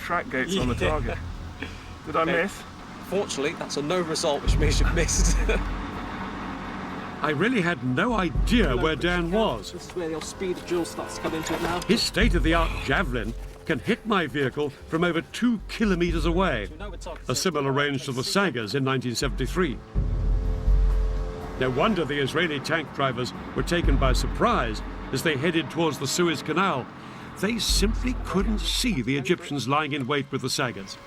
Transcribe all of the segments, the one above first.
track gates on the target. Did I miss? Fortunately, that's a no result, which means you've missed. I really had no idea where Dan was. This is where your speed of duel starts to come into it now. His state-of-the-art javelin can hit my vehicle from over 2 kilometers away, a similar range to the Sagas in 1973. No wonder the Israeli tank drivers were taken by surprise as they headed towards the Suez Canal. They simply couldn't see the Egyptians lying in wait with the Sagas.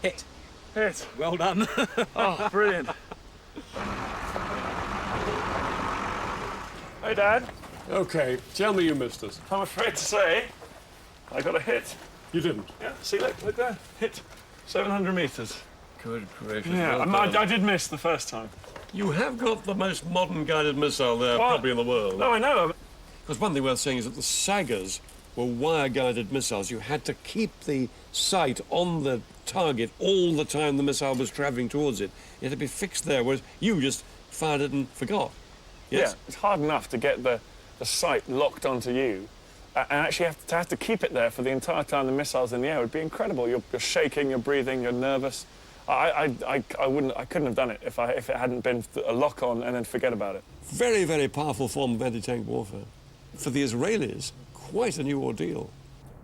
Hit. Hit. Well done. Oh, brilliant. Hey, Dad. Okay, tell me you missed us. I'm afraid to say I got a hit. You didn't? Yeah, see, look there. Hit 700 metres. Good gracious. Yeah, well I did miss the first time. You have got the most modern guided missile there, What? probably in the world. No, I know. Because one thing worth saying is that the Sagas were wire-guided missiles. You had to keep the sight on the target all the time the missile was travelling towards it. It had to be fixed there, whereas you just fired it and forgot. Yes? Yeah, it's hard enough to get the sight locked onto you, and actually have to keep it there for the entire time the missile's in the air. It would be incredible. You're shaking, you're breathing, you're nervous. I couldn't have done it if it hadn't been a lock on and then forget about it. Very, very powerful form of anti-tank warfare. For the Israelis, quite a new ordeal.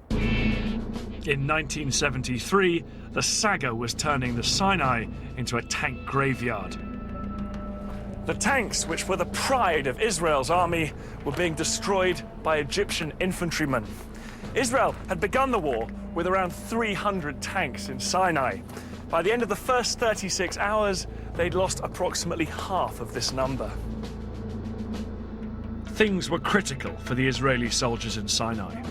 In 1973, the Saga was turning the Sinai into a tank graveyard. The tanks, which were the pride of Israel's army, were being destroyed by Egyptian infantrymen. Israel had begun the war with around 300 tanks in Sinai. By the end of the first 36 hours, they'd lost approximately half of this number. Things were critical for the Israeli soldiers in Sinai.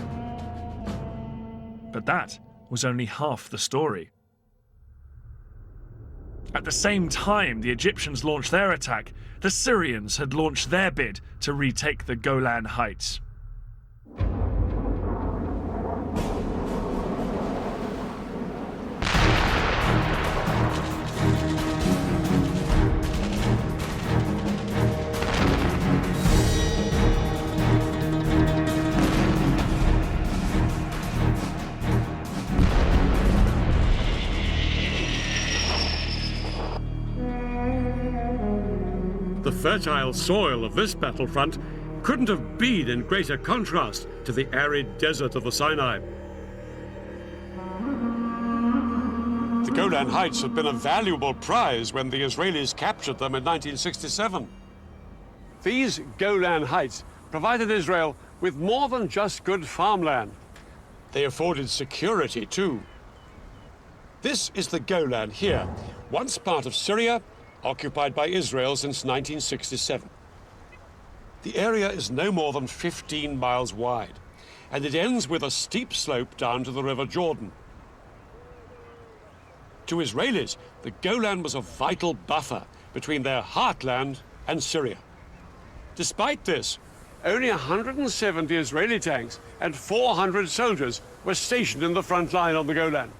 But that was only half the story. At the same time the Egyptians launched their attack, the Syrians had launched their bid to retake the Golan Heights. The fertile soil of this battlefront couldn't have been in greater contrast to the arid desert of the Sinai. The Golan Heights had been a valuable prize when the Israelis captured them in 1967. These Golan Heights provided Israel with more than just good farmland. They afforded security too. This is the Golan here, once part of Syria, occupied by Israel since 1967. The area is no more than 15 miles wide, and it ends with a steep slope down to the River Jordan. To Israelis, the Golan was a vital buffer between their heartland and Syria. Despite this, only 170 Israeli tanks and 400 soldiers were stationed in the front line on the Golan.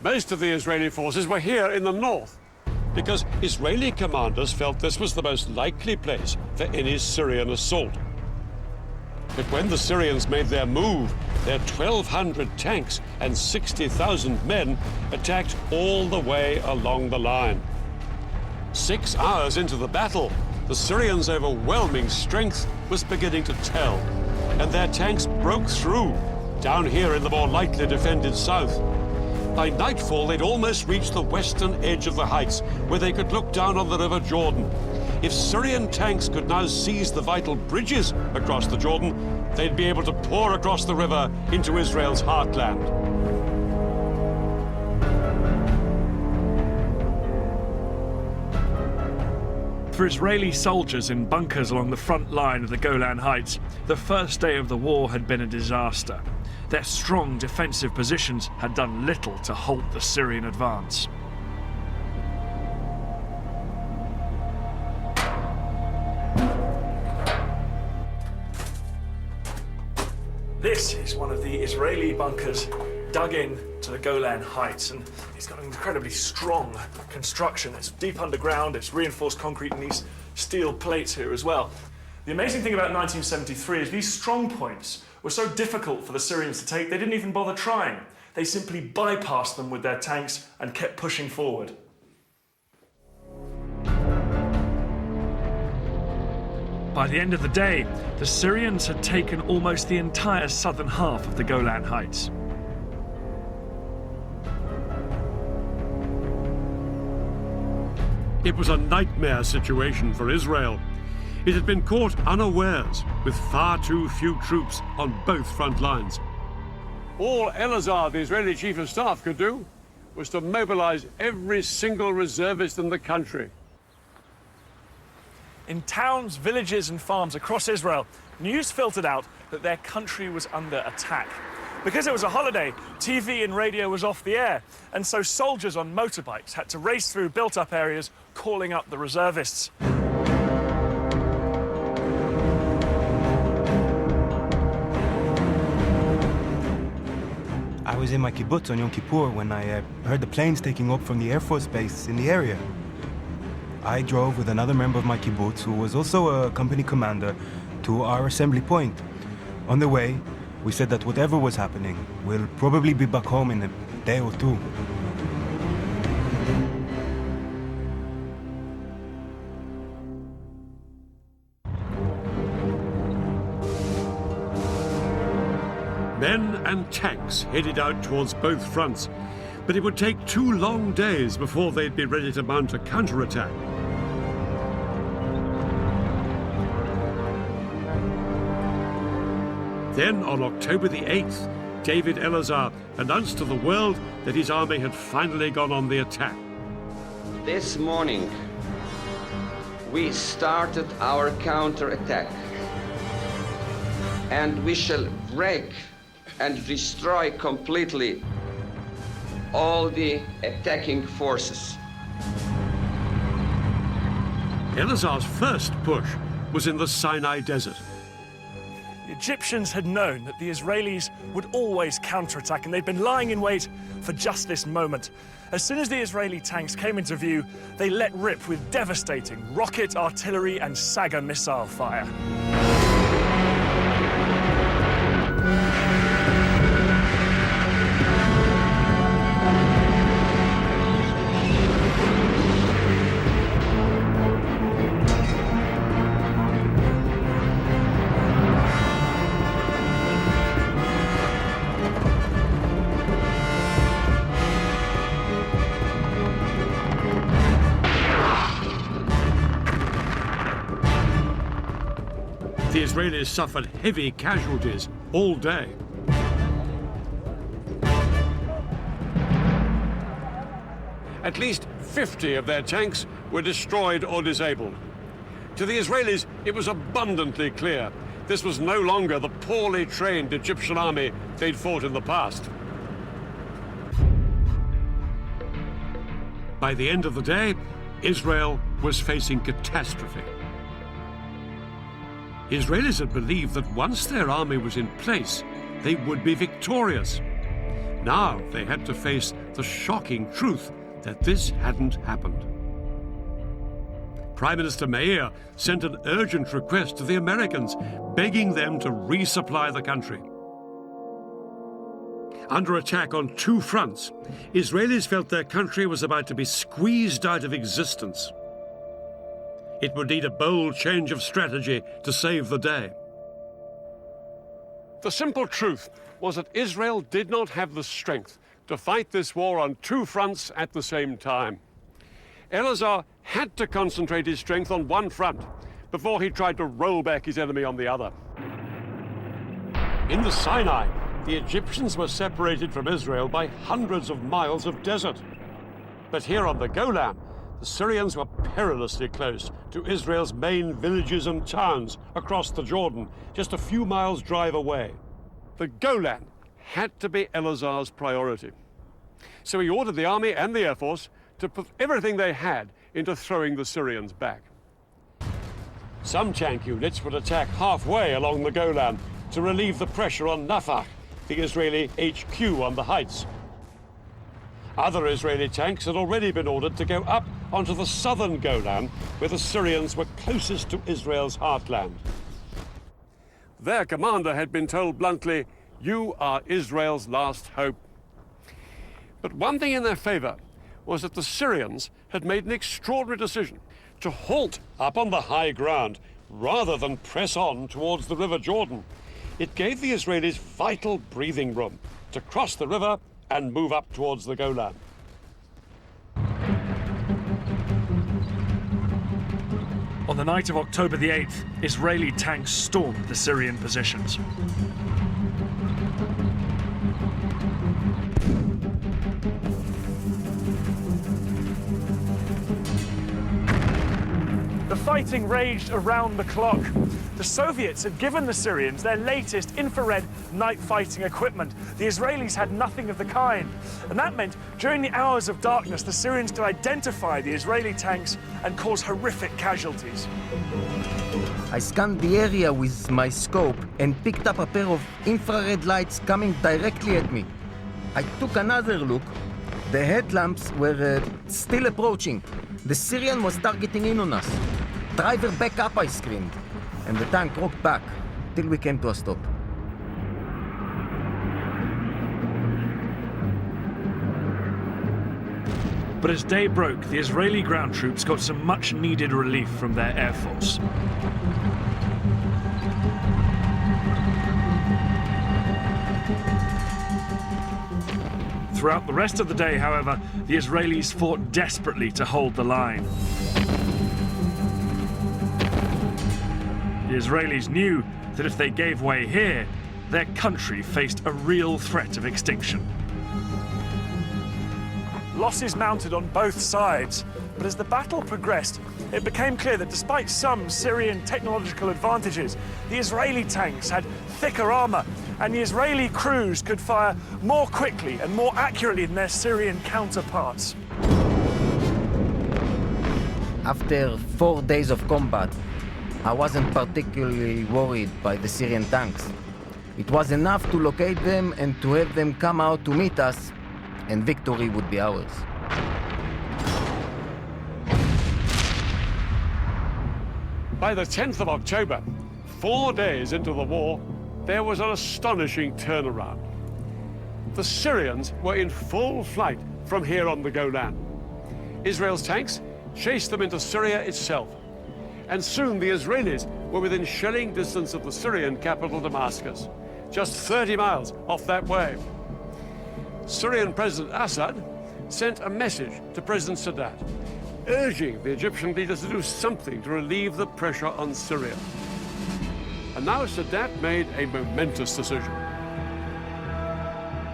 Most of the Israeli forces were here in the north, because Israeli commanders felt this was the most likely place for any Syrian assault. But when the Syrians made their move, their 1,200 tanks and 60,000 men attacked all the way along the line. 6 hours into the battle, the Syrians' overwhelming strength was beginning to tell, and their tanks broke through down here in the more lightly defended south. By nightfall, they'd almost reached the western edge of the heights, where they could look down on the River Jordan. If Syrian tanks could now seize the vital bridges across the Jordan, they'd be able to pour across the river into Israel's heartland. For Israeli soldiers in bunkers along the front line of the Golan Heights, the first day of the war had been a disaster. Their strong defensive positions had done little to halt the Syrian advance. This is one of the Israeli bunkers dug in to the Golan Heights, and it's got an incredibly strong construction. It's deep underground, it's reinforced concrete, and these steel plates here as well. The amazing thing about 1973 is these strong points were so difficult for the Syrians to take, they didn't even bother trying. They simply bypassed them with their tanks and kept pushing forward. By the end of the day, the Syrians had taken almost the entire southern half of the Golan Heights. It was a nightmare situation for Israel. It had been caught unawares with far too few troops on both front lines. All Eleazar, the Israeli chief of staff, could do was to mobilize every single reservist in the country. In towns, villages and farms across Israel, news filtered out that their country was under attack. Because it was a holiday, TV and radio was off the air, and so soldiers on motorbikes had to race through built-up areas calling up the reservists. I was in my kibbutz on Yom Kippur when I heard the planes taking off from the Air Force Base in the area. I drove with another member of my kibbutz, who was also a company commander, to our assembly point. On the way, we said that whatever was happening, we'll probably be back home in a day or two. Men and tanks headed out towards both fronts, but it would take 2 long days before they'd be ready to mount a counterattack. Then, on October the 8th, David Eleazar announced to the world that his army had finally gone on the attack. This morning, we started our counterattack, and we shall break and destroy completely all the attacking forces. Eleazar's first push was in the Sinai Desert. The Egyptians had known that the Israelis would always counterattack, and they'd been lying in wait for just this moment. As soon as the Israeli tanks came into view, they let rip with devastating rocket, artillery, and Saga missile fire. The Israelis suffered heavy casualties all day. At least 50 of their tanks were destroyed or disabled. To the Israelis, it was abundantly clear this was no longer the poorly trained Egyptian army they'd fought in the past. By the end of the day, Israel was facing catastrophe. Israelis had believed that once their army was in place, they would be victorious. Now they had to face the shocking truth that this hadn't happened. Prime Minister Meir sent an urgent request to the Americans, begging them to resupply the country. Under attack on 2 fronts, Israelis felt their country was about to be squeezed out of existence. It would need a bold change of strategy to save the day. The simple truth was that Israel did not have the strength to fight this war on 2 fronts at the same time. Eleazar had to concentrate his strength on one front before he tried to roll back his enemy on the other. In the Sinai, the Egyptians were separated from Israel by hundreds of miles of desert. But here on the Golan, the Syrians were perilously close to Israel's main villages and towns across the Jordan, just a few miles' drive away. The Golan had to be Eleazar's priority. So he ordered the army and the air force to put everything they had into throwing the Syrians back. Some tank units would attack halfway along the Golan to relieve the pressure on Nafak, the Israeli HQ on the heights. Other Israeli tanks had already been ordered to go up onto the southern Golan, where the Syrians were closest to Israel's heartland. Their commander had been told bluntly, "You are Israel's last hope." But one thing in their favor was that the Syrians had made an extraordinary decision to halt up on the high ground rather than press on towards the River Jordan. It gave the Israelis vital breathing room to cross the river and move up towards the Golan. On the night of October the 8th, Israeli tanks stormed the Syrian positions. The fighting raged around the clock. The Soviets had given the Syrians their latest infrared night fighting equipment. The Israelis had nothing of the kind. And that meant during the hours of darkness, the Syrians could identify the Israeli tanks and cause horrific casualties. I scanned the area with my scope and picked up a pair of infrared lights coming directly at me. I took another look. The headlamps were still approaching. The Syrian was targeting in on us. "Driver, back up," I screamed. And the tank rocked back till we came to a stop. But as day broke, the Israeli ground troops got some much-needed relief from their air force. Throughout the rest of the day, however, the Israelis fought desperately to hold the line. The Israelis knew that if they gave way here, their country faced a real threat of extinction. Losses mounted on both sides, but as the battle progressed, it became clear that despite some Syrian technological advantages, the Israeli tanks had thicker armor, and the Israeli crews could fire more quickly and more accurately than their Syrian counterparts. After 4 days of combat, I wasn't particularly worried by the Syrian tanks. It was enough to locate them and to have them come out to meet us, and victory would be ours. By the 10th of October, 4 days into the war, there was an astonishing turnaround. The Syrians were in full flight from here on the Golan. Israel's tanks chased them into Syria itself. And soon the Israelis were within shelling distance of the Syrian capital Damascus, just 30 miles off that way. Syrian President Assad sent a message to President Sadat, urging the Egyptian leaders to do something to relieve the pressure on Syria. And now Sadat made a momentous decision.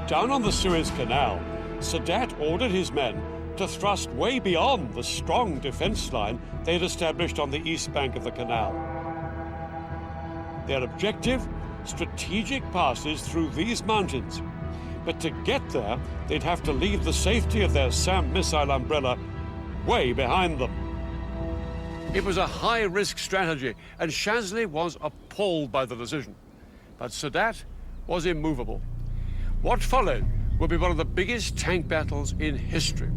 Down on the Suez Canal, Sadat ordered his men to thrust way beyond the strong defense line they'd established on the east bank of the canal. Their objective? Strategic passes through these mountains. But to get there, they'd have to leave the safety of their SAM missile umbrella way behind them. It was a high-risk strategy, and Shazli was appalled by the decision. But Sadat was immovable. What followed would be one of the biggest tank battles in history.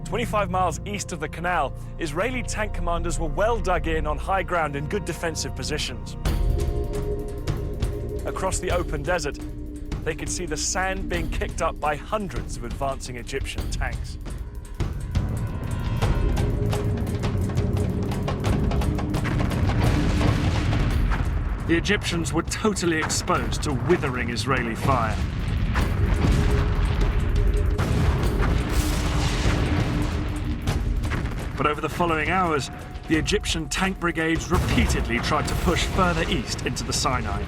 25 miles east of the canal, Israeli tank commanders were well dug in on high ground in good defensive positions. Across the open desert, they could see the sand being kicked up by hundreds of advancing Egyptian tanks. The Egyptians were totally exposed to withering Israeli fire. But over the following hours, the Egyptian tank brigades repeatedly tried to push further east into the Sinai.